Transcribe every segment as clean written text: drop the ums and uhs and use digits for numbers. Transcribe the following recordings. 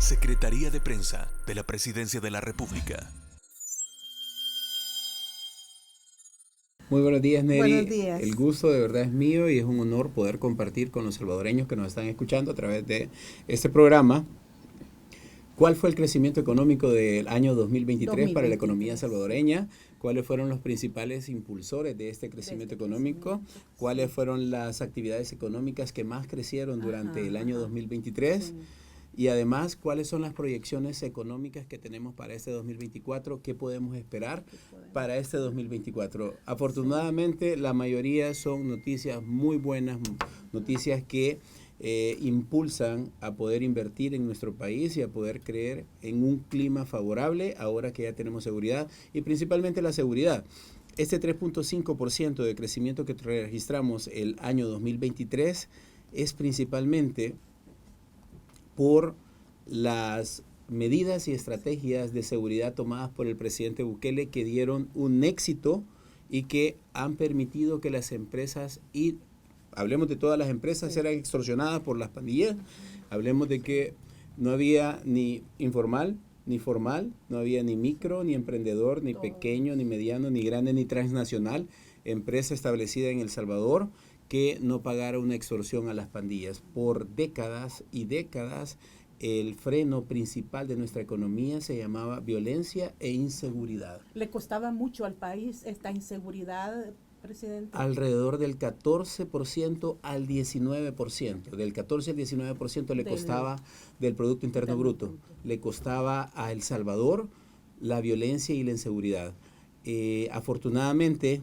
Secretaría de Prensa de la Presidencia de la República. Muy buenos días, Neri. Buenos días. El gusto de verdad es mío y es un honor poder compartir con los salvadoreños que nos están escuchando a través de este programa. ¿Cuál fue el crecimiento económico del año 2023 para la economía salvadoreña? ¿Cuáles fueron los principales impulsores de este crecimiento económico? ¿Cuáles fueron las actividades económicas que más crecieron durante el año 2023? Sí. Y además, ¿cuáles son las proyecciones económicas que tenemos para este 2024? ¿Qué podemos esperar para este 2024? Afortunadamente, la mayoría son noticias muy buenas, noticias que impulsan a poder invertir en nuestro país y a poder creer en un clima favorable ahora que ya tenemos seguridad y principalmente la seguridad. Este 3.5% de crecimiento que registramos el año 2023 es principalmente por las medidas y estrategias de seguridad tomadas por el presidente Bukele que dieron un éxito y que han permitido que las empresas, y hablemos de todas las empresas, eran extorsionadas por las pandillas, hablemos de que no había ni informal ni formal, no había ni micro, ni emprendedor, ni pequeño, ni mediano, ni grande, ni transnacional, empresa establecida en El Salvador, que no pagara una extorsión a las pandillas. Por décadas y décadas, el freno principal de nuestra economía se llamaba violencia e inseguridad. ¿Le costaba mucho al país esta inseguridad, presidente? Alrededor del 14% al 19%. Del 14 al 19% le costaba del Producto Interno Bruto. Le costaba a El Salvador la violencia y la inseguridad. Afortunadamente,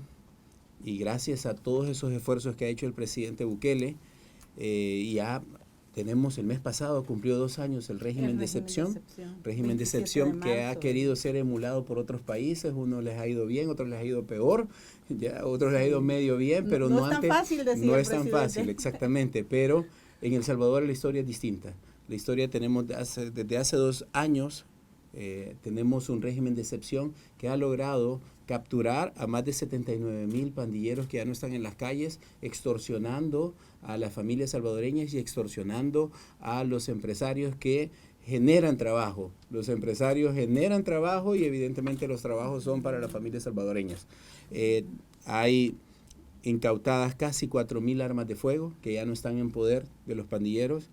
y gracias a todos esos esfuerzos que ha hecho el presidente Bukele, ya tenemos, el mes pasado cumplió 2 años el régimen de excepción que ha querido ser emulado por otros países. Unos les ha ido bien, otros les ha ido peor, ya otros les ha ido medio bien, pero no es tan fácil decir. No es tan fácil, exactamente, pero en El Salvador la historia es distinta. La historia tenemos desde hace 2 años, tenemos un régimen de excepción que ha logrado capturar a más de 79,000 pandilleros que ya no están en las calles, extorsionando a las familias salvadoreñas y extorsionando a los empresarios que generan trabajo. Los empresarios generan trabajo y evidentemente los trabajos son para las familias salvadoreñas. Hay incautadas casi 4,000 armas de fuego que ya no están en poder de los pandilleros.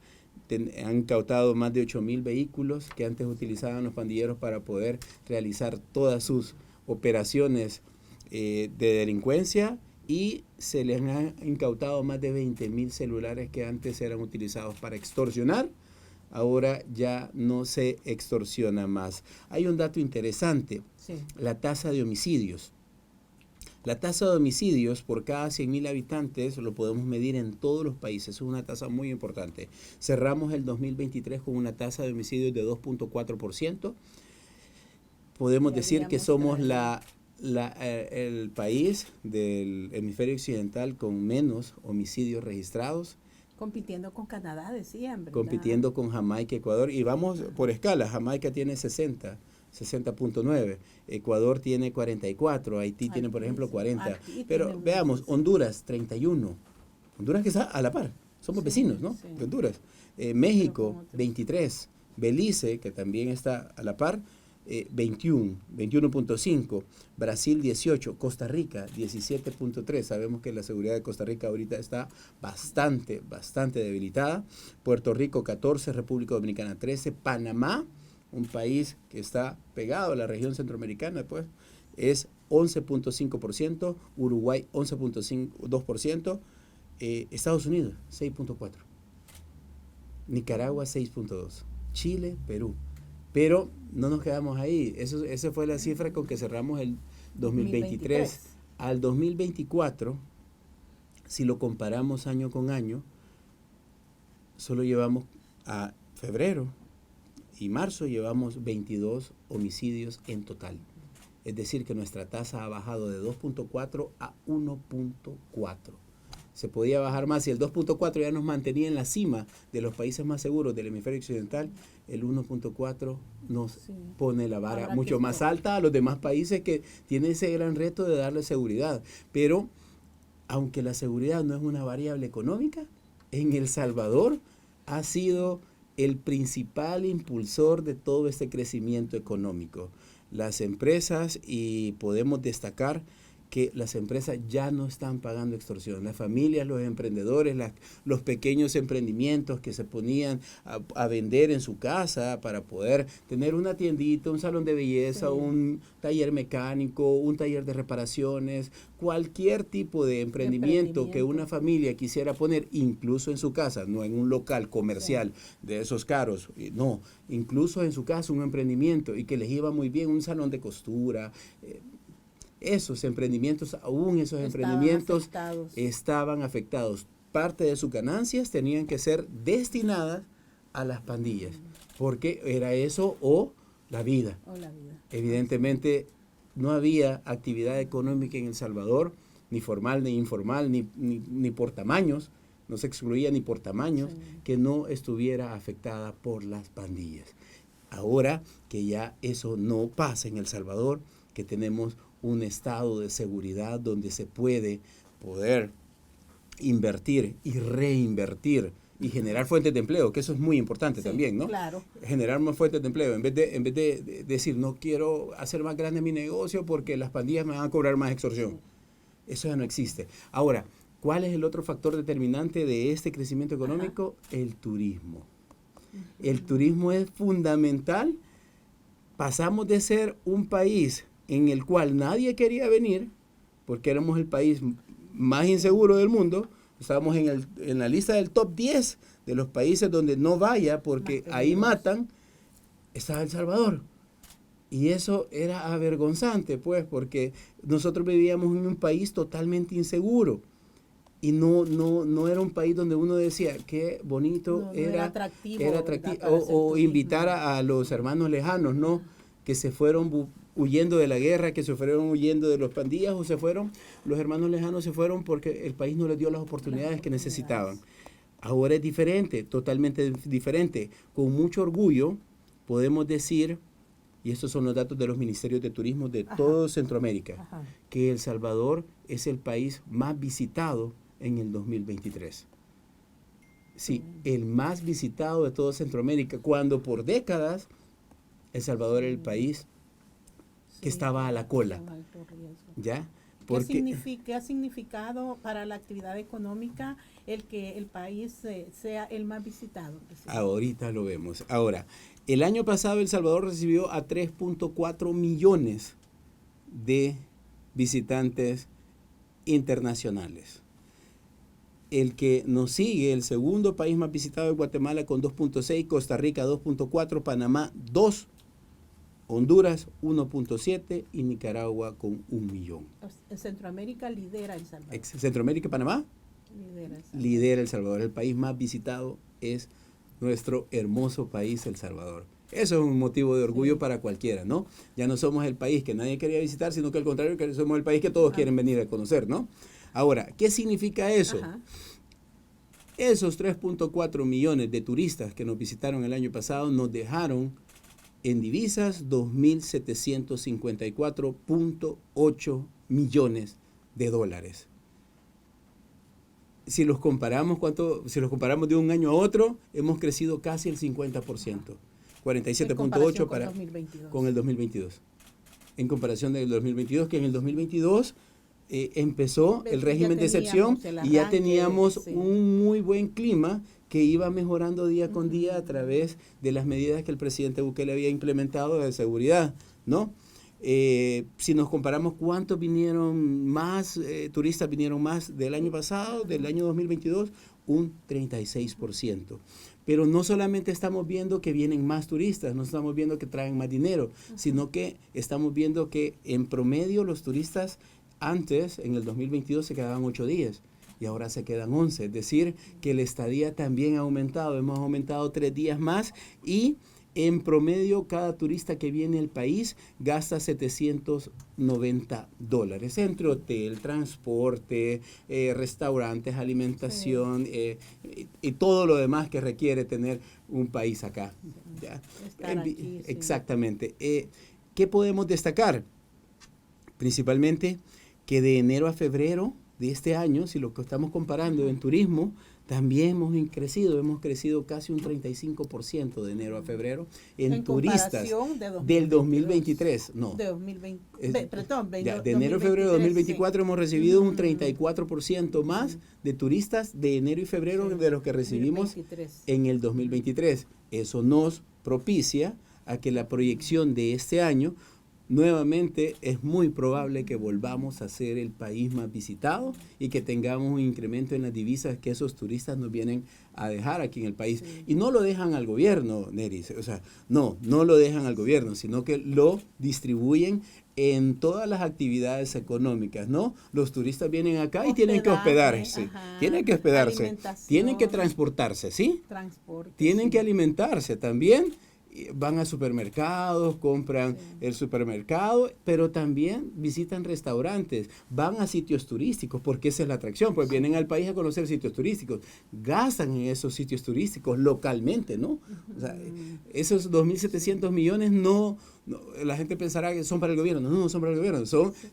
Han incautado más de 8,000 vehículos que antes utilizaban los pandilleros para poder realizar todas sus operaciones de delincuencia, y se les han incautado más de 20,000 celulares que antes eran utilizados para extorsionar. Ahora ya no se extorsiona más. Hay un dato interesante, la tasa de homicidios. La tasa de homicidios por cada 100,000 habitantes lo podemos medir en todos los países, es una tasa muy importante. Cerramos el 2023 con una tasa de homicidios de 2.4%. Podemos decir que somos el país del hemisferio occidental con menos homicidios registrados. Compitiendo con Canadá, decían, ¿verdad? Compitiendo con Jamaica, Ecuador, y vamos por escala. Jamaica tiene 60.9, Ecuador tiene 44, Haití tiene, por ejemplo, 40. Pero veamos, Honduras, 31. Honduras que está a la par, somos vecinos, ¿no? De Honduras. México, 23. Belice, que también está a la par, 21.5, Brasil 18, Costa Rica 17.3, sabemos que la seguridad de Costa Rica ahorita está bastante debilitada, Puerto Rico 14, República Dominicana 13, Panamá, un país que está pegado a la región centroamericana, pues, es 11.5%, Uruguay 11.2%, Estados Unidos 6.4%, Nicaragua 6.2%, Chile, Perú. Pero no nos quedamos ahí. Esa fue la cifra con que cerramos el 2023. Al 2024, si lo comparamos año con año, solo llevamos a febrero y marzo, llevamos 22 homicidios en total. Es decir, que nuestra tasa ha bajado de 2.4 a 1.4. Se podía bajar más. Si el 2.4 ya nos mantenía en la cima de los países más seguros del hemisferio occidental, el 1.4 nos pone la vara mucho más alta a los demás países que tienen ese gran reto de darle seguridad. Pero, aunque la seguridad no es una variable económica, en El Salvador ha sido el principal impulsor de todo este crecimiento económico. Las empresas, y podemos destacar que las empresas ya no están pagando extorsión. Las familias, los emprendedores, los pequeños emprendimientos que se ponían a vender en su casa para poder tener una tiendita, un salón de belleza, un taller mecánico, un taller de reparaciones, cualquier tipo de emprendimiento que una familia quisiera poner, incluso en su casa, no en un local comercial de esos caros, no, incluso en su casa un emprendimiento y que les iba muy bien, un salón de costura, esos emprendimientos, aún esos emprendimientos estaban afectados. Parte de sus ganancias tenían que ser destinadas a las pandillas, porque era eso o la vida. Evidentemente no había actividad económica en El Salvador, ni formal ni informal, ni por tamaños, no se excluía ni por tamaños, que no estuviera afectada por las pandillas. Ahora que ya eso no pasa en El Salvador, que tenemos un estado de seguridad donde se puede poder invertir y reinvertir y generar fuentes de empleo, que eso es muy importante también, ¿no? Claro. Generar más fuentes de empleo, en vez de decir, no quiero hacer más grande mi negocio porque las pandillas me van a cobrar más extorsión. Eso ya no existe. Ahora, ¿cuál es el otro factor determinante de este crecimiento económico? El turismo. El turismo es fundamental. Pasamos de ser un país en el cual nadie quería venir, porque éramos el país más inseguro del mundo, estábamos en la lista del top 10 de los países donde no vaya, porque ahí matan, estaba El Salvador. Y eso era avergonzante, pues, porque nosotros vivíamos en un país totalmente inseguro. Y no era un país donde uno decía, qué bonito era atractivo. O invitar a los hermanos lejanos, ¿no? Que se fueron huyendo de la guerra, que se fueron huyendo de los pandillas, o los hermanos lejanos se fueron porque el país no les dio las oportunidades que necesitaban. Ahora es diferente, totalmente diferente. Con mucho orgullo podemos decir, y estos son los datos de los ministerios de turismo de todo Centroamérica, que El Salvador es el país más visitado en el 2023. Sí, el más visitado de todo Centroamérica, cuando por décadas El Salvador era el país que estaba a la cola. ¿Ya? ¿Qué ha significado para la actividad económica el que el país sea el más visitado? Ahorita lo vemos. Ahora, el año pasado El Salvador recibió a 3.4 millones de visitantes internacionales. El que nos sigue, el segundo país más visitado es Guatemala con 2.6, Costa Rica 2.4, Panamá 2, Honduras 1.7 y Nicaragua con 1 millón. Centroamérica lidera El Salvador. Centroamérica y Panamá lidera El Salvador. El país más visitado es nuestro hermoso país, El Salvador. Eso es un motivo de orgullo para cualquiera, ¿no? Ya no somos el país que nadie quería visitar, sino que al contrario, que somos el país que todos quieren venir a conocer, ¿no? Ahora, ¿qué significa eso? Esos 3.4 millones de turistas que nos visitaron el año pasado nos dejaron en divisas 2.754.8 millones de dólares. Si los comparamos de un año a otro, hemos crecido casi el 50%. 47.8 con el 2022. En comparación del 2022, que en el 2022 empezó el régimen de excepción y ya teníamos un muy buen clima que iba mejorando día con día a través de las medidas que el presidente Bukele había implementado de seguridad, ¿no? Si nos comparamos cuántos turistas vinieron más del año pasado, del año 2022, un 36%. Pero no solamente estamos viendo que vienen más turistas, no estamos viendo que traen más dinero, sino que estamos viendo que en promedio los turistas antes, en el 2022, se quedaban 8 días y ahora se quedan 11. Es decir, que la estadía también ha aumentado. Hemos aumentado 3 días más y en promedio cada turista que viene al país gasta $790 entre hotel, transporte, restaurantes, alimentación y todo lo demás que requiere tener un país acá. ¿Ya? Aquí, exactamente. ¿Qué podemos destacar? Principalmente que de enero a febrero de este año, si lo que estamos comparando en turismo, también hemos crecido casi un 35% de enero a febrero en turistas del 2023. No, de 2020, de enero a febrero de 2024 hemos recibido un 34% más de turistas de enero y febrero de los que recibimos 2023. en el 2023. Eso nos propicia a que la proyección de este año nuevamente es muy probable que volvamos a ser el país más visitado y que tengamos un incremento en las divisas que esos turistas nos vienen a dejar aquí en el país. Sí. Y no lo dejan al gobierno, Neris, o sea, no lo dejan al gobierno, sino que lo distribuyen en todas las actividades económicas, ¿no? Los turistas vienen acá y tienen que hospedarse, tienen que transportarse, ¿sí? Tienen que alimentarse también. Van a supermercados, compran el supermercado, pero también visitan restaurantes, van a sitios turísticos, porque esa es la atracción, pues vienen al país a conocer sitios turísticos, gastan en esos sitios turísticos localmente, ¿no? O sea, esos 2.700 millones la gente pensará que son para el gobierno, no son para el gobierno,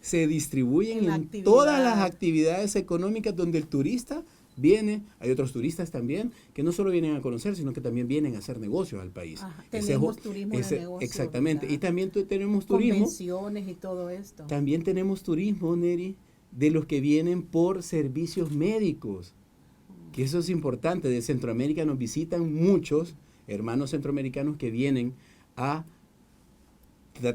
se distribuyen en todas las actividades económicas donde el turista viene. Hay otros turistas también que no solo vienen a conocer, sino que también vienen a hacer negocios al país. Tenemos turismo de negocios. Exactamente. ¿Verdad? Y también tenemos turismo. Convenciones y todo esto. También tenemos turismo, Neri, de los que vienen por servicios médicos. Que eso es importante. De Centroamérica nos visitan muchos hermanos centroamericanos que vienen a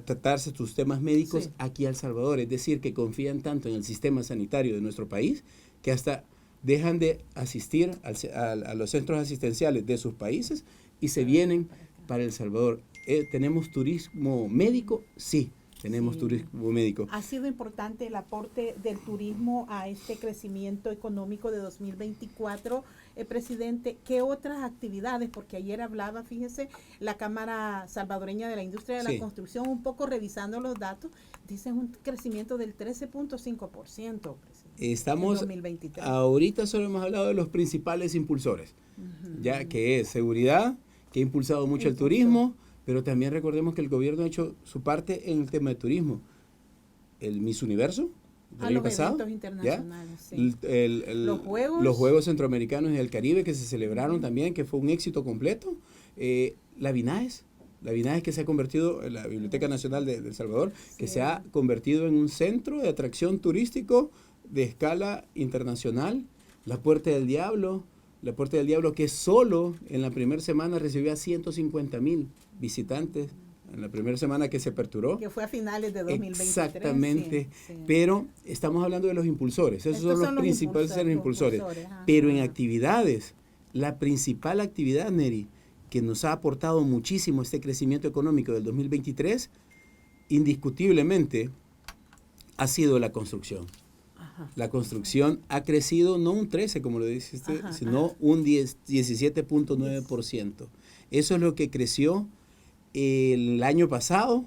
tratarse sus temas médicos aquí a El Salvador. Es decir, que confían tanto en el sistema sanitario de nuestro país que hasta dejan de asistir a los centros asistenciales de sus países y se vienen para El Salvador. ¿Tenemos turismo médico? Sí, tenemos turismo médico. Ha sido importante el aporte del turismo a este crecimiento económico de 2024. Presidente, ¿qué otras actividades? Porque ayer hablaba, fíjese, la Cámara Salvadoreña de la Industria de la Construcción, un poco revisando los datos, dicen un crecimiento del 13.5%. Estamos, ahorita solo hemos hablado de los principales impulsores, ya que es seguridad, que ha impulsado mucho el turismo, pero también recordemos que el gobierno ha hecho su parte en el tema de turismo. El Miss Universo, del año pasado, eventos internacionales, los Juegos Centroamericanos y del Caribe que se celebraron también, que fue un éxito completo. La BINAES que se ha convertido en la Biblioteca Nacional de El Salvador, que se ha convertido en un centro de atracción turístico de escala internacional. La Puerta del Diablo, que solo en la primera semana recibió a 150,000 visitantes, en la primera semana que se aperturó. Que fue a finales de 2023. Exactamente, pero estamos hablando de los impulsores, esos son los principales impulsores. Pero en actividades, la principal actividad, Neri, que nos ha aportado muchísimo este crecimiento económico del 2023, indiscutiblemente, ha sido la construcción. La construcción ha crecido no un 13, como lo dice usted, sino un 17.9%. Eso es lo que creció el año pasado,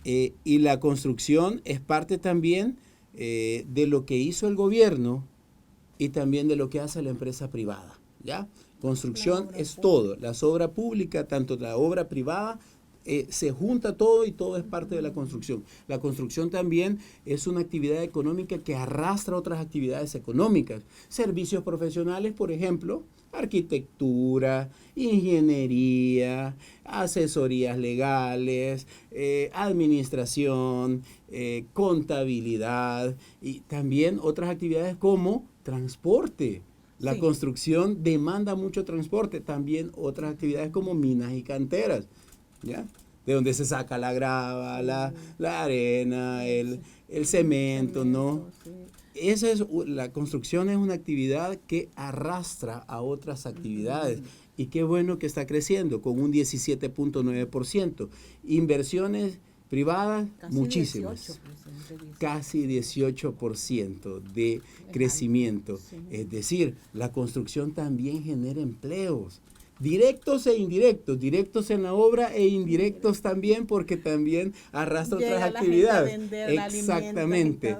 y la construcción es parte también de lo que hizo el gobierno y también de lo que hace la empresa privada, ¿ya? Construcción es todo, la obra pública, tanto la obra privada, se junta todo y todo es parte de la construcción. La construcción también es una actividad económica que arrastra otras actividades económicas. Servicios profesionales, por ejemplo, arquitectura, ingeniería, asesorías legales, administración, contabilidad y también otras actividades como transporte. La construcción demanda mucho transporte, también otras actividades como minas y canteras, ¿ya? De donde se saca la grava, la arena, el cemento, ¿no? La construcción es una actividad que arrastra a otras actividades. Y qué bueno que está creciendo con un 17.9%. Inversiones privadas, muchísimas. Casi 18% de crecimiento. Es decir, la construcción también genera empleos. Directos e indirectos, directos en la obra e indirectos también porque también arrastra otras actividades. Exactamente.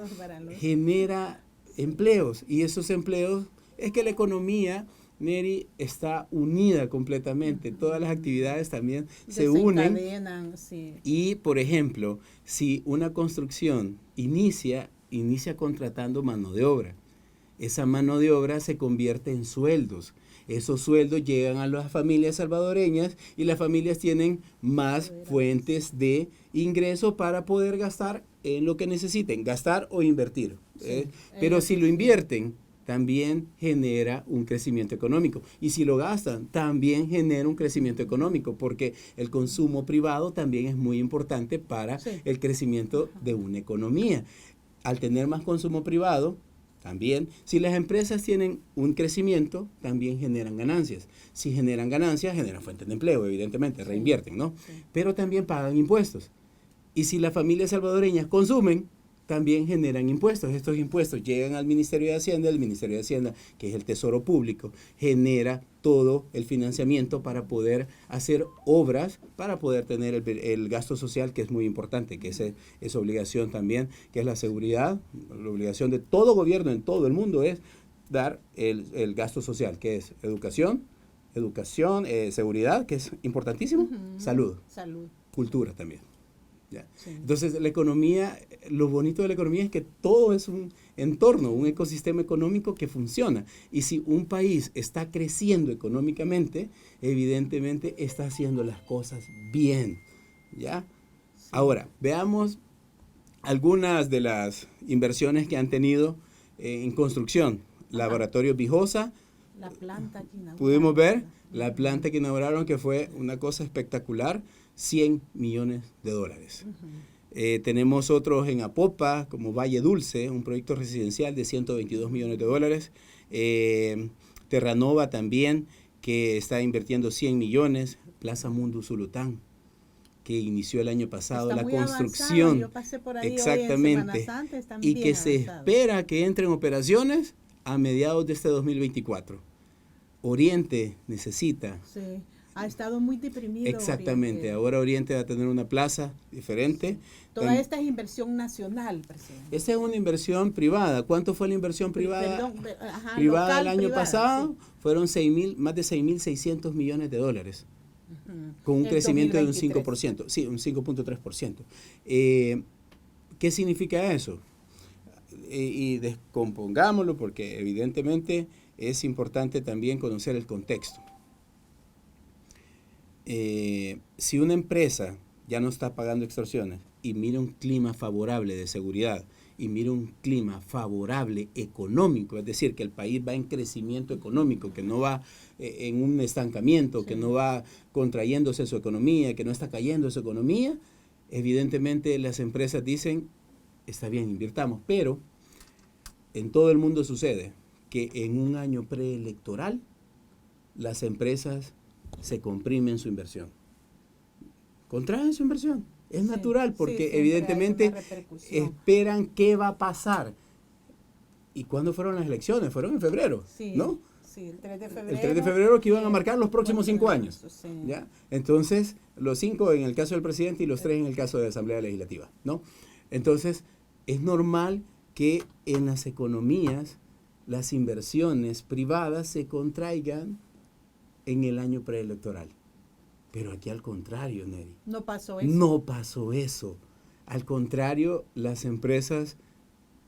Genera empleos y esos empleos es que la economía, Neri, está unida completamente. Todas las actividades también se unen. Y, por ejemplo, si una construcción inicia contratando mano de obra. esa mano de obra se convierte en sueldos. Esos sueldos llegan a las familias salvadoreñas y las familias tienen más fuentes de ingreso para poder gastar en lo que necesiten, gastar o invertir. Pero si lo invierten, también genera un crecimiento económico. Y si lo gastan, también genera un crecimiento económico, porque el consumo privado también es muy importante para el crecimiento de una economía. Al tener más consumo privado, también, si las empresas tienen un crecimiento, también generan ganancias. Si generan ganancias, generan fuentes de empleo, evidentemente, reinvierten, ¿no? Pero también pagan impuestos. Y si las familias salvadoreñas consumen, también generan impuestos. Estos impuestos llegan al Ministerio de Hacienda, el Ministerio de Hacienda, que es el Tesoro Público, genera todo el financiamiento para poder hacer obras, para poder tener el gasto social, que es muy importante, que es obligación también, que es la seguridad. La obligación de todo gobierno en todo el mundo es dar el gasto social, que es educación, seguridad, que es importantísimo, salud, cultura también. ¿Ya? Sí. Entonces, la economía, lo bonito de la economía es que todo es un entorno, un ecosistema económico que funciona. Y si un país está creciendo económicamente, evidentemente está haciendo las cosas bien. ¿Ya? Sí. Ahora, veamos algunas de las inversiones que han tenido en construcción. Laboratorio Vijosa. La planta que inauguraron. Pudimos ver la planta que inauguraron, que fue una cosa espectacular. $100 millones. Tenemos otros en Apopa, como Valle Dulce, un proyecto residencial de $122 millones. Terranova también, que está invirtiendo 100 millones. Plaza Mundo Zulután, que inició el año pasado la construcción. Yo pasé por ahí exactamente. Y que se espera que entre en operaciones a mediados de este 2024. Oriente necesita. Sí. Ha estado muy deprimido. Exactamente. Oriente. Ahora Oriente va a tener una plaza diferente. Toda esta es inversión nacional, presidente. Esta es una inversión privada. ¿Cuánto fue la inversión privada? Privada local, el año pasado fueron más de 6.600 millones de dólares. Con un crecimiento 2023. De un 5%. Sí, un 5.3%. ¿Qué significa eso? Y descompongámoslo, porque evidentemente es importante también conocer el contexto. Si una empresa ya no está pagando extorsiones y mira un clima favorable de seguridad y mira un clima favorable económico, es decir, que el país va en crecimiento económico, que no va en un estancamiento, que no va contrayéndose su economía, que no está cayendo su economía, evidentemente las empresas dicen, está bien, invirtamos, pero en todo el mundo sucede que en un año preelectoral las empresas se comprimen su inversión. Contraen su inversión. Es natural porque evidentemente esperan qué va a pasar. ¿Y cuándo fueron las elecciones? Fueron en febrero, ¿no? Sí, el 3 de febrero. El 3 de febrero que iban a marcar los próximos 5 años. ¿Ya? Entonces, los 5 en el caso del presidente y los 3 en el caso de la Asamblea Legislativa, ¿no? Entonces, es normal que en las economías las inversiones privadas se contraigan en el año preelectoral. Pero aquí al contrario, Neri. No pasó eso. No pasó eso. Al contrario, las empresas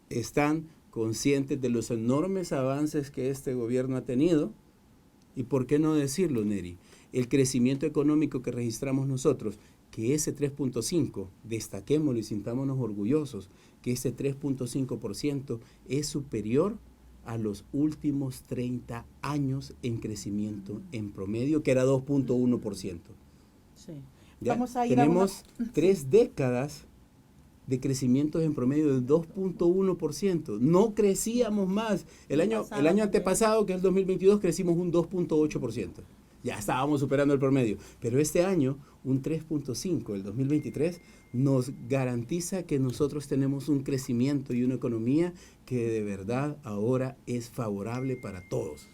están conscientes de los enormes avances que este gobierno ha tenido. ¿Y por qué no decirlo, Neri? El crecimiento económico que registramos nosotros, que ese 3.5%, destaquémoslo y sintámonos orgullosos, que ese 3.5% es superior a los últimos 30 años en crecimiento en promedio, que era 2.1%. Sí. Tenemos 3 décadas de crecimientos en promedio de 2.1%. No crecíamos más. El año antepasado, que es el 2022, crecimos un 2.8%. Ya estábamos superando el promedio. Pero este año, un 3.5%, el 2023, nos garantiza que nosotros tenemos un crecimiento y una economía que de verdad ahora es favorable para todos.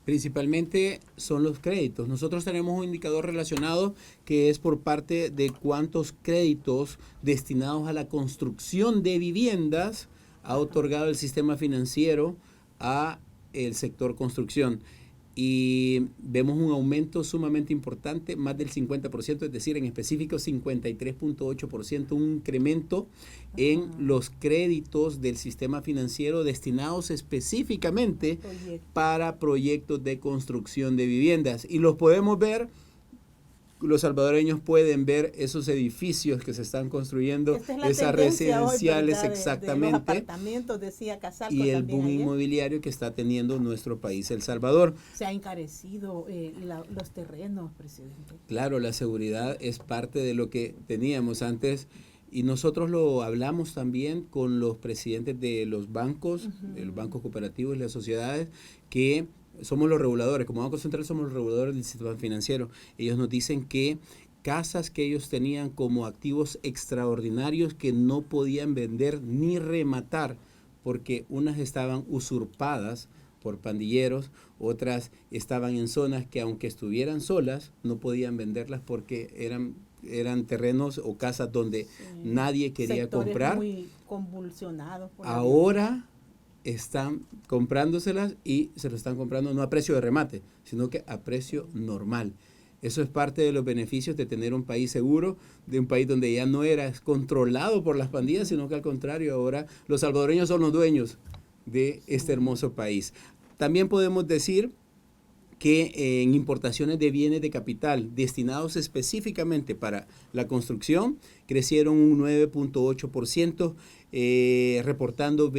Principalmente son los créditos. Nosotros tenemos un indicador relacionado que es por parte de cuántos créditos destinados a la construcción de viviendas ha otorgado el sistema financiero a el sector construcción. y vemos un aumento sumamente importante, más del 50%, es decir, en específico 53.8%, un incremento en los créditos del sistema financiero destinados específicamente para proyectos de construcción de viviendas. Y los podemos ver, los salvadoreños pueden ver esos edificios que se están construyendo, esas residenciales hoy, exactamente, de los apartamentos, decía Casalco, y el boom inmobiliario que está teniendo nuestro país, El Salvador. Se ha encarecido los terrenos, presidente. Claro, la seguridad es parte de lo que teníamos antes, y nosotros lo hablamos también con los presidentes de los bancos, de los bancos cooperativos y las sociedades, que somos los reguladores, como Banco Central somos los reguladores del sistema financiero. Ellos nos dicen que casas que ellos tenían como activos extraordinarios que no podían vender ni rematar, porque unas estaban usurpadas por pandilleros, otras estaban en zonas que aunque estuvieran solas, no podían venderlas porque eran terrenos o casas donde nadie quería comprar. Muy convulsionados. Ahora están comprándoselas y se lo están comprando no a precio de remate, sino que a precio normal. Eso es parte de los beneficios de tener un país seguro, de un país donde ya no era controlado por las pandillas, sino que al contrario, ahora los salvadoreños son los dueños de este hermoso país. También podemos decir que en importaciones de bienes de capital destinados específicamente para la construcción crecieron un 9.8%, reportando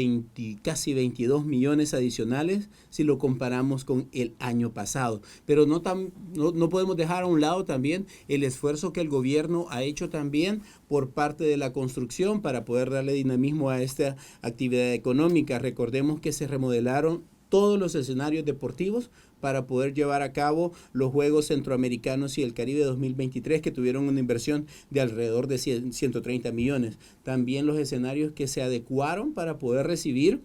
casi 22 millones adicionales si lo comparamos con el año pasado. Pero no podemos dejar a un lado también el esfuerzo que el gobierno ha hecho también por parte de la construcción para poder darle dinamismo a esta actividad económica. Recordemos que se remodelaron todos los escenarios deportivos para poder llevar a cabo los Juegos Centroamericanos y el Caribe 2023, que tuvieron una inversión de alrededor de 130 millones. También los escenarios que se adecuaron para poder recibir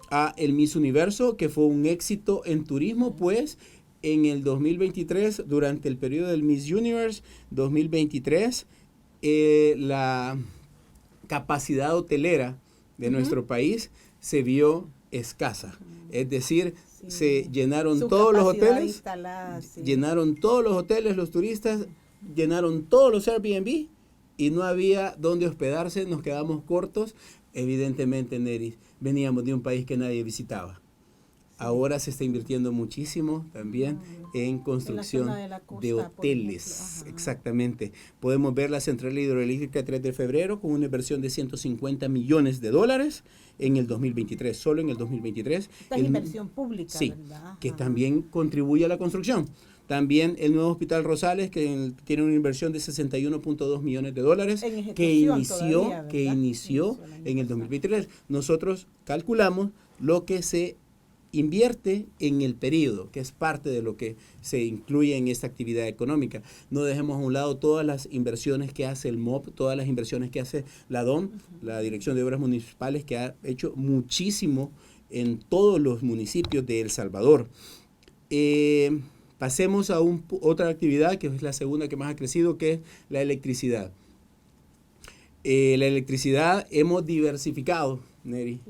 a el Miss Universo, que fue un éxito en turismo, pues en el 2023, durante el periodo del Miss Universe 2023, la capacidad hotelera de nuestro país se vio escasa. Es decir, se llenaron todos los hoteles, llenaron todos los hoteles, los turistas, llenaron todos los Airbnb y no había dónde hospedarse, nos quedamos cortos. Evidentemente, Nery, veníamos de un país que nadie visitaba. Ahora se está invirtiendo muchísimo también en construcción de hoteles. Exactamente. Podemos ver la central hidroeléctrica 3 de febrero con una inversión de 150 millones de dólares en el 2023, solo en el 2023. Esta es inversión pública, sí, ¿verdad? Que también contribuye a la construcción. También el nuevo Hospital Rosales, que tiene una inversión de 61.2 millones de dólares, que inició en el 2023. Nosotros calculamos lo que se invierte en el periodo, que es parte de lo que se incluye en esta actividad económica. No dejemos a un lado todas las inversiones que hace el MOP, todas las inversiones que hace la DOM, la Dirección de Obras Municipales, que ha hecho muchísimo en todos los municipios de El Salvador. Pasemos a otra actividad, que es la segunda que más ha crecido, que es la electricidad. La electricidad hemos diversificado, Nery,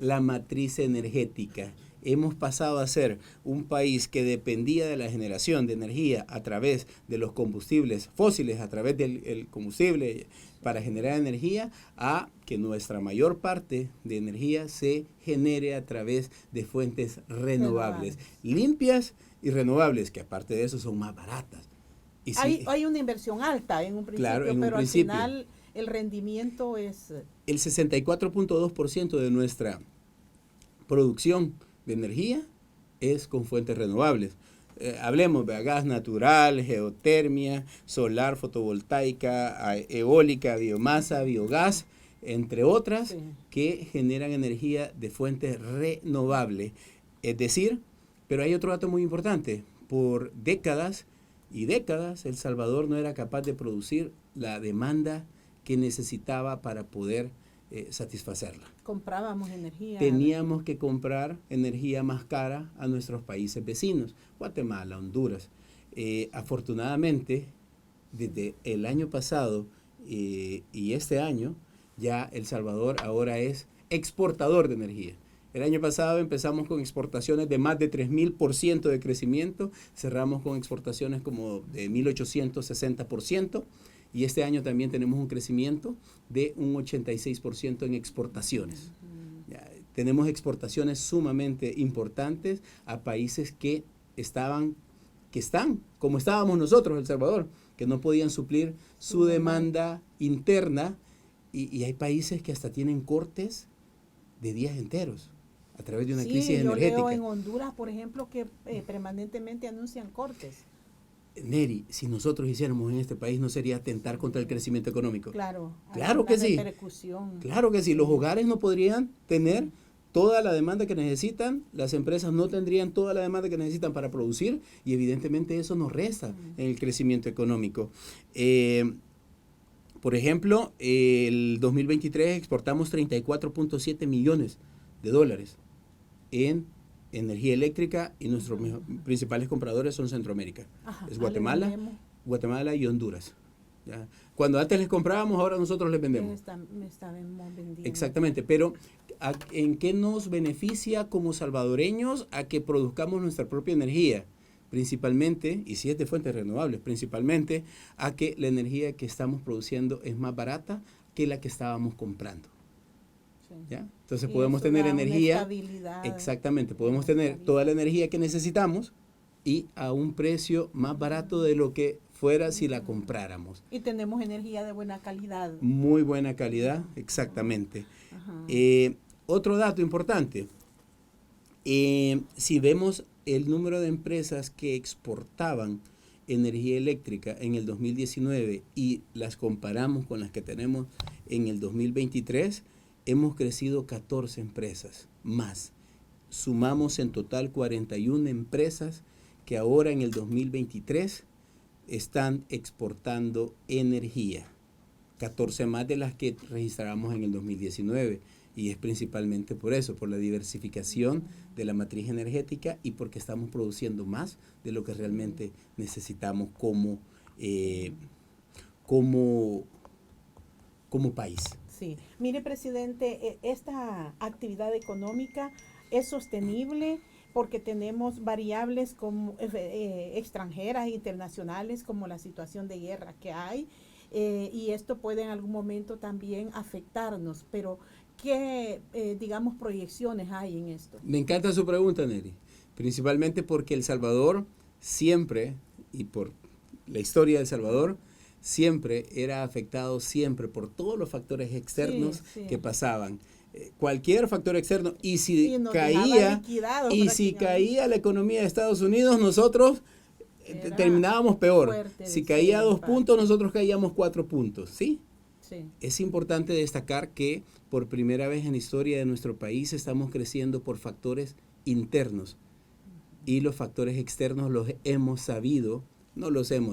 la matriz energética. Hemos pasado a ser un país que dependía de la generación de energía a través de los combustibles fósiles, a través del combustible para generar energía, a que nuestra mayor parte de energía se genere a través de fuentes renovables, limpias y renovables, que aparte de eso son más baratas. Y hay una inversión alta en un principio, claro, pero al final el rendimiento es... El 64.2% de nuestra producción de energía es con fuentes renovables. Hablemos de gas natural, geotermia, solar, fotovoltaica, eólica, biomasa, biogás, entre otras, que generan energía de fuentes renovables. Es decir, pero hay otro dato muy importante. Por décadas y décadas, El Salvador no era capaz de producir la demanda que necesitaba para poder satisfacerla. Comprábamos energía. Teníamos que comprar energía más cara a nuestros países vecinos, Guatemala, Honduras. Afortunadamente, desde el año pasado y este año, ya El Salvador ahora es exportador de energía. El año pasado empezamos con exportaciones de más de 3.000% de crecimiento, cerramos con exportaciones como de 1.860%, y este año también tenemos un crecimiento de un 86% en exportaciones. Ya, tenemos exportaciones sumamente importantes a países que están como estábamos nosotros, El Salvador, que no podían suplir su demanda interna, y hay países que hasta tienen cortes de días enteros a través de una crisis energética. Yo leo en Honduras, por ejemplo, que permanentemente anuncian cortes. Neri, si nosotros hiciéramos en este país, ¿no sería atentar contra el crecimiento económico? Claro que sí. Repercusión. Claro que sí. Los hogares no podrían tener toda la demanda que necesitan, las empresas no tendrían toda la demanda que necesitan para producir, y evidentemente eso nos resta en el crecimiento económico. Por ejemplo, el 2023 exportamos 34.7 millones de dólares en energía eléctrica, y nuestros principales compradores son Centroamérica. Es Guatemala y Honduras. ¿Ya? Cuando antes les comprábamos, ahora nosotros les vendemos. Estaremos vendiendo. Exactamente, pero ¿en qué nos beneficia como salvadoreños a que produzcamos nuestra propia energía? Principalmente, y si es de fuentes renovables, principalmente a que la energía que estamos produciendo es más barata que la que estábamos comprando. Sí. ¿Ya? Entonces podemos tener energía, exactamente, podemos tener toda la energía que necesitamos y a un precio más barato de lo que fuera si la compráramos. Y tenemos energía de buena calidad. Muy buena calidad, exactamente. Otro dato importante, si vemos el número de empresas que exportaban energía eléctrica en el 2019 y las comparamos con las que tenemos en el 2023, hemos crecido 14 empresas más. Sumamos en total 41 empresas que ahora en el 2023 están exportando energía. 14 más de las que registramos en el 2019. Y es principalmente por eso, por la diversificación de la matriz energética y porque estamos produciendo más de lo que realmente necesitamos como país. Sí, mire, presidente, esta actividad económica es sostenible porque tenemos variables como extranjeras e internacionales, como la situación de guerra que hay, y esto puede en algún momento también afectarnos, pero ¿qué, digamos, proyecciones hay en esto? Me encanta su pregunta, Neri, principalmente porque El Salvador siempre, y por la historia de El Salvador, siempre era afectado siempre por todos los factores externos que pasaban. Cualquier factor externo, y si caía la economía de Estados Unidos, nosotros terminábamos peor. Si caía 2 puntos, nosotros caíamos 4 puntos, ¿sí? Sí. Es importante destacar que por primera vez en la historia de nuestro país estamos creciendo por factores internos, y los factores externos los hemos sabido,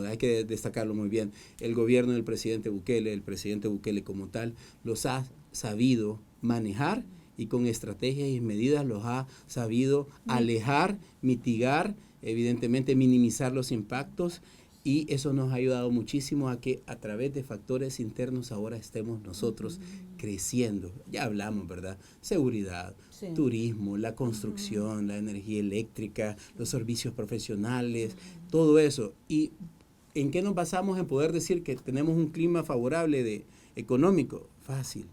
hay que destacarlo muy bien, el gobierno del presidente Bukele, el presidente Bukele como tal, los ha sabido manejar, y con estrategias y medidas los ha sabido alejar, mitigar, evidentemente minimizar los impactos, y eso nos ha ayudado muchísimo a que a través de factores internos ahora estemos nosotros creciendo. Ya hablamos, ¿verdad? Seguridad, turismo, la construcción, la energía eléctrica, los servicios profesionales, todo eso. ¿Y en qué nos basamos en poder decir que tenemos un clima favorable económico? Fácil.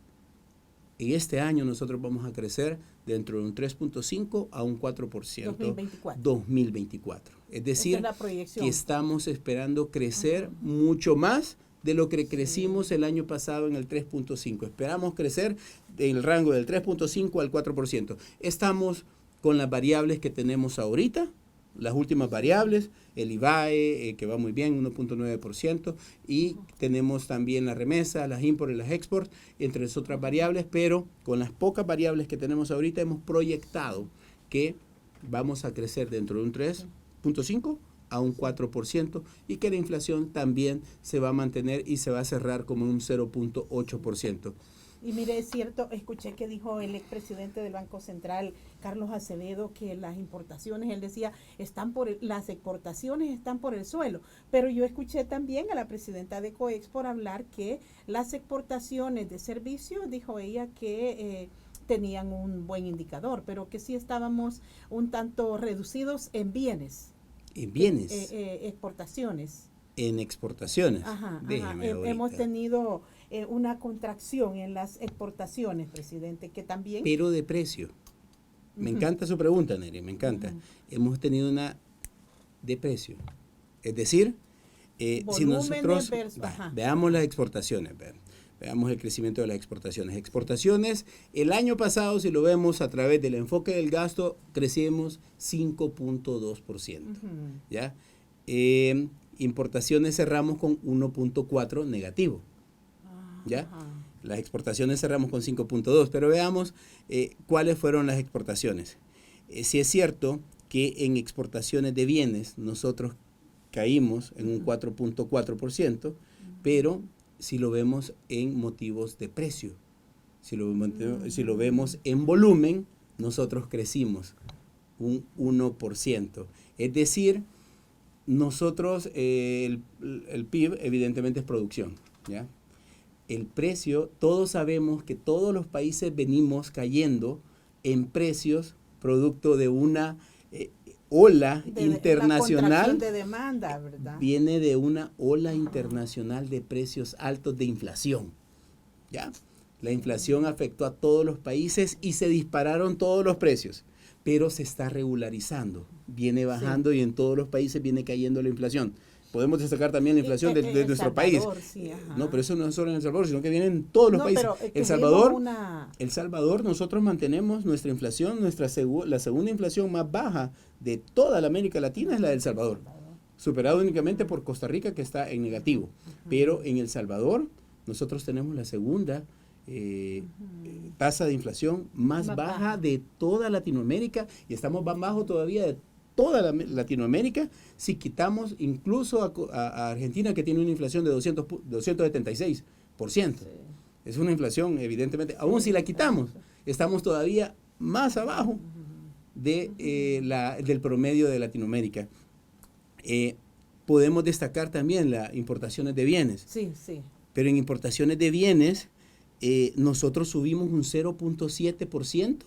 En este año nosotros vamos a crecer dentro de un 3.5 a un 4%. 2024. Es decir, que estamos esperando crecer mucho más de lo que crecimos el año pasado en el 3.5. Esperamos crecer en el rango del 3.5 al 4%. Estamos con las variables que tenemos ahorita, las últimas variables, el IVAE, que va muy bien, 1.9%, y tenemos también la remesa, las import y las export, entre las otras variables, pero con las pocas variables que tenemos ahorita hemos proyectado que vamos a crecer dentro de un 3.5 a un 4%, y que la inflación también se va a mantener y se va a cerrar como un 0.8%. Y mire, es cierto, escuché que dijo el expresidente del Banco Central, Carlos Acevedo, que las importaciones, él decía, las exportaciones están por el suelo. Pero yo escuché también a la presidenta de Coexport hablar que las exportaciones de servicios, dijo ella, que tenían un buen indicador, pero que sí estábamos un tanto reducidos en bienes. En bienes. Exportaciones. En exportaciones. Ajá. Déjeme Hemos ahorita. tenido una contracción en las exportaciones, presidente, que también... Pero de precio. Me encanta su pregunta, Neri, me encanta. Hemos tenido una de precio. Es decir, si nosotros veamos las exportaciones, veamos el crecimiento de las exportaciones. Exportaciones, el año pasado, si lo vemos a través del enfoque del gasto, crecimos 5.2%. ¿Ya? Importaciones cerramos con 1.4 negativo. ¿Ya? Las exportaciones cerramos con 5.2, pero veamos cuáles fueron las exportaciones. Si es cierto que en exportaciones de bienes nosotros caímos en un 4.4%, pero si lo vemos en motivos de precio, si lo vemos en volumen, nosotros crecimos un 1%. Es decir, nosotros, el PIB evidentemente es producción, ¿ya? El precio, todos sabemos que todos los países venimos cayendo en precios producto de una ola internacional. De demanda, ¿verdad? Viene de una ola internacional de precios altos de inflación, ¿ya? La inflación afectó a todos los países y se dispararon todos los precios, pero se está regularizando, viene bajando y en todos los países viene cayendo la inflación. Podemos destacar también la inflación de nuestro país. Sí, no, pero eso no es solo en El Salvador, sino que viene en todos los países. El Salvador, nosotros mantenemos nuestra inflación, la segunda inflación más baja de toda la América Latina es la del Salvador, superado únicamente por Costa Rica, que está en negativo. Pero en El Salvador, nosotros tenemos la segunda tasa de inflación más baja de toda Latinoamérica y estamos más bajo todavía de toda Latinoamérica, si quitamos incluso a Argentina, que tiene una inflación de 276%. Sí. Es una inflación, evidentemente, aún si la quitamos, estamos todavía más abajo del promedio de Latinoamérica. Podemos destacar también las importaciones de bienes. Sí, sí. Pero en importaciones de bienes, nosotros subimos un 0.7%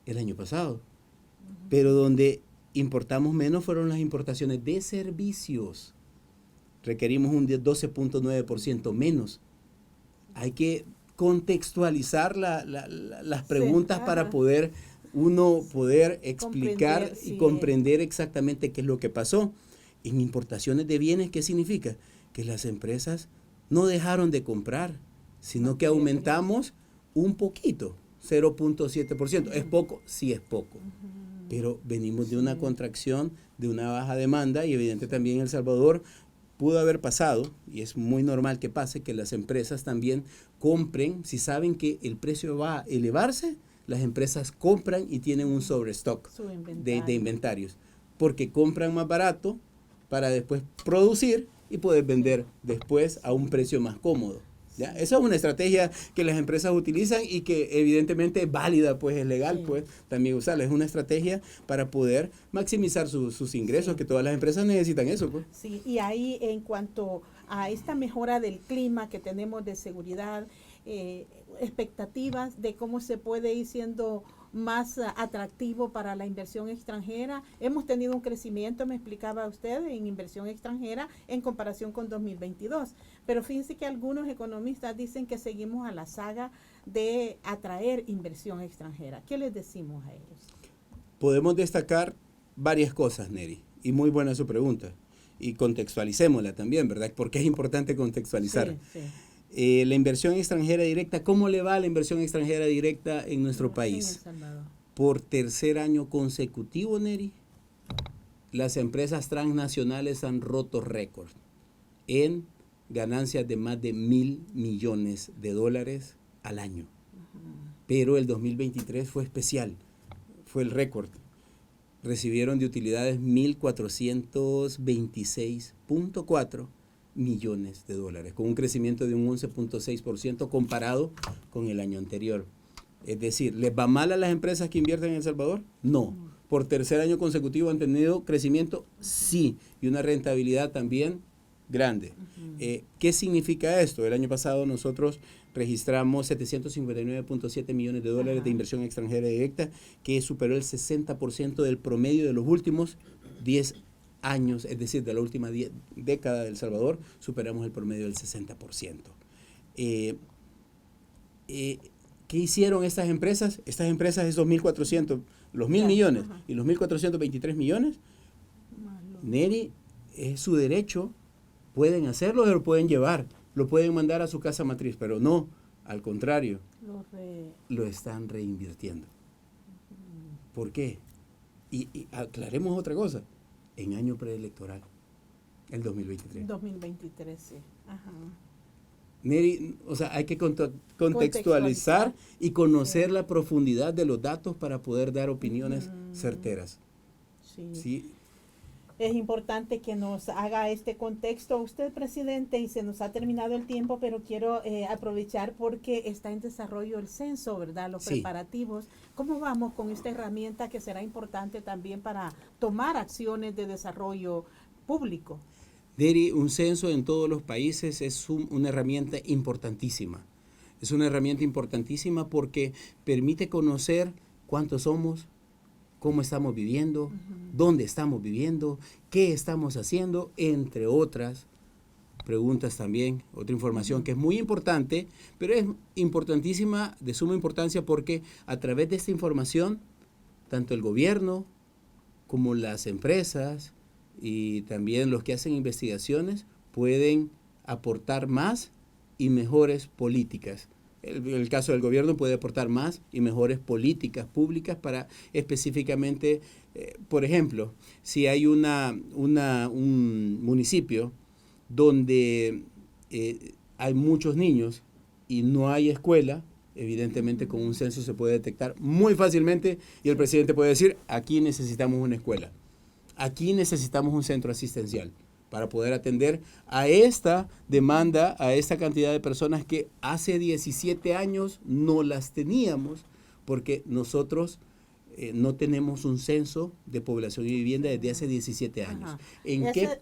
el año pasado. Pero donde importamos menos fueron las importaciones de servicios. Requerimos un 12.9% menos. Hay que contextualizar las preguntas para poder explicar y comprender exactamente qué es lo que pasó. En importaciones de bienes, ¿qué significa? Que las empresas no dejaron de comprar, sino que aumentamos un poquito, 0.7%. ¿Es poco? Sí, es poco. Pero venimos de una contracción, de una baja demanda y evidentemente también El Salvador pudo haber pasado, y es muy normal que pase, que las empresas también compren, si saben que el precio va a elevarse, las empresas compran y tienen un sobrestock de inventarios, porque compran más barato para después producir y poder vender después a un precio más cómodo. ¿Ya? Esa es una estrategia que las empresas utilizan y que evidentemente es válida, pues es legal, pues también usarla. Es una estrategia para poder maximizar sus ingresos, que todas las empresas necesitan eso, pues. Sí, y ahí en cuanto a esta mejora del clima que tenemos de seguridad, expectativas de cómo se puede ir siendo más atractivo para la inversión extranjera. Hemos tenido un crecimiento, me explicaba usted, en inversión extranjera en comparación con 2022. Pero fíjense que algunos economistas dicen que seguimos a la saga de atraer inversión extranjera. ¿Qué les decimos a ellos? Podemos destacar varias cosas, Neri, y muy buena su pregunta. Y contextualicémosla también, ¿verdad? Porque es importante contextualizar. Sí, sí. La inversión extranjera directa, ¿cómo le va a la inversión extranjera directa en nuestro país? Por tercer año consecutivo, Neri, las empresas transnacionales han roto récord en ganancias de más de $1,000 millones al año. Pero el 2023 fue especial, fue el récord. Recibieron de utilidades $1,426.4 millones, con un crecimiento de un 11.6% comparado con el año anterior. Es decir, ¿les va mal a las empresas que invierten en El Salvador? No. ¿Por tercer año consecutivo han tenido crecimiento? Sí. Y una rentabilidad también grande. ¿Qué significa esto? El año pasado nosotros registramos 759.7 millones de dólares de inversión extranjera directa, que superó el 60% del promedio de los últimos 10 años, es decir, de la última década de El Salvador, superamos el promedio del 60%. ¿Qué hicieron estas empresas? Estas empresas, esos 1.400, los 1.000 millones y los 1.423 millones, Neri, es su derecho, pueden hacerlo, lo pueden llevar, lo pueden mandar a su casa matriz, pero no, al contrario, lo están reinvirtiendo. ¿Por qué? Y aclaremos otra cosa, en año preelectoral, el 2023. 2023, sí. Ajá. Neri, o sea, hay que contextualizar y conocer la profundidad de los datos para poder dar opiniones certeras. ¿Sí? Es importante que nos haga este contexto usted, presidente, y se nos ha terminado el tiempo, pero quiero aprovechar porque está en desarrollo el censo, ¿verdad? Los preparativos. ¿Cómo vamos con esta herramienta que será importante también para tomar acciones de desarrollo público? Neri, un censo en todos los países es una herramienta importantísima. Es una herramienta importantísima porque permite conocer cuántos somos, cómo estamos viviendo, dónde estamos viviendo, qué estamos haciendo, entre otras preguntas también, otra información que es muy importante, pero es importantísima, de suma importancia, porque a través de esta información, tanto el gobierno como las empresas y también los que hacen investigaciones pueden aportar más y mejores políticas. El caso del gobierno puede aportar más y mejores políticas públicas para específicamente, por ejemplo, si hay un municipio donde hay muchos niños y no hay escuela, evidentemente con un censo se puede detectar muy fácilmente y el presidente puede decir, aquí necesitamos una escuela, aquí necesitamos un centro asistencial, para poder atender a esta demanda, a esta cantidad de personas que hace 17 años no las teníamos, porque nosotros no tenemos un censo de población y vivienda desde hace 17 años. ¿En qué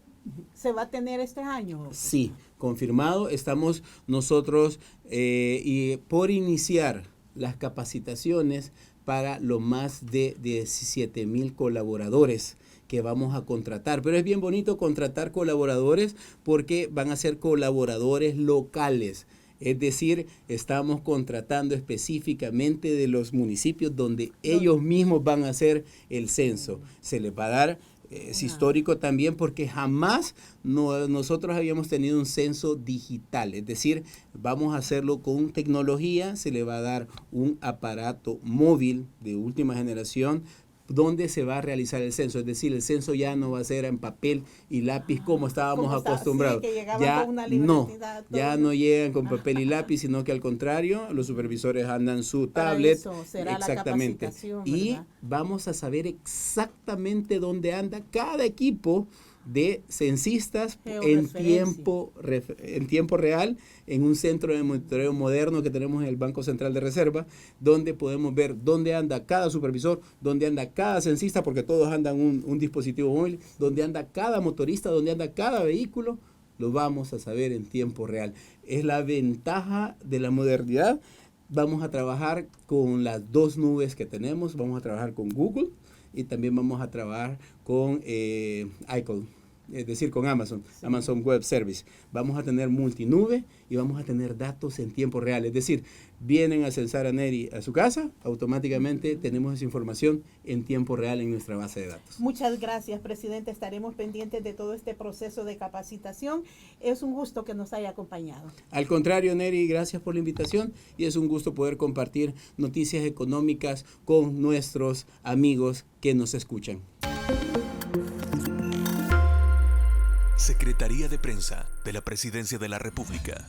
se va a tener este año? Sí, confirmado. Estamos nosotros y por iniciar las capacitaciones para los más de 17,000 colaboradores que vamos a contratar. Pero es bien bonito contratar colaboradores porque van a ser colaboradores locales. Es decir, estamos contratando específicamente de los municipios donde ellos mismos van a hacer el censo. Se les va a dar, es histórico también porque jamás nosotros habíamos tenido un censo digital. Es decir, vamos a hacerlo con tecnología, se le va a dar un aparato móvil de última generación donde se va a realizar el censo, es decir, el censo ya no va a ser en papel y lápiz como estábamos acostumbrados. Sí, ya con una ya no llegan con papel y lápiz, sino que al contrario, los supervisores andan su tablet, será exactamente, y vamos a saber exactamente dónde anda cada equipo de censistas en tiempo real, en un centro de monitoreo moderno que tenemos en el Banco Central de Reserva, donde podemos ver dónde anda cada supervisor, dónde anda cada censista, porque todos andan un dispositivo móvil, dónde anda cada motorista, dónde anda cada vehículo, lo vamos a saber en tiempo real. Es la ventaja de la modernidad. Vamos a trabajar con las dos nubes que tenemos, vamos a trabajar con Google y también vamos a trabajar con iCloud, es decir, con Amazon Web Service. Vamos a tener multinube y vamos a tener datos en tiempo real. Es decir, vienen a censar a Neri a su casa, automáticamente tenemos esa información en tiempo real en nuestra base de datos. Muchas gracias, presidente. Estaremos pendientes de todo este proceso de capacitación. Es un gusto que nos haya acompañado. Al contrario, Neri, gracias por la invitación y es un gusto poder compartir noticias económicas con nuestros amigos que nos escuchan. Secretaría de Prensa de la Presidencia de la República.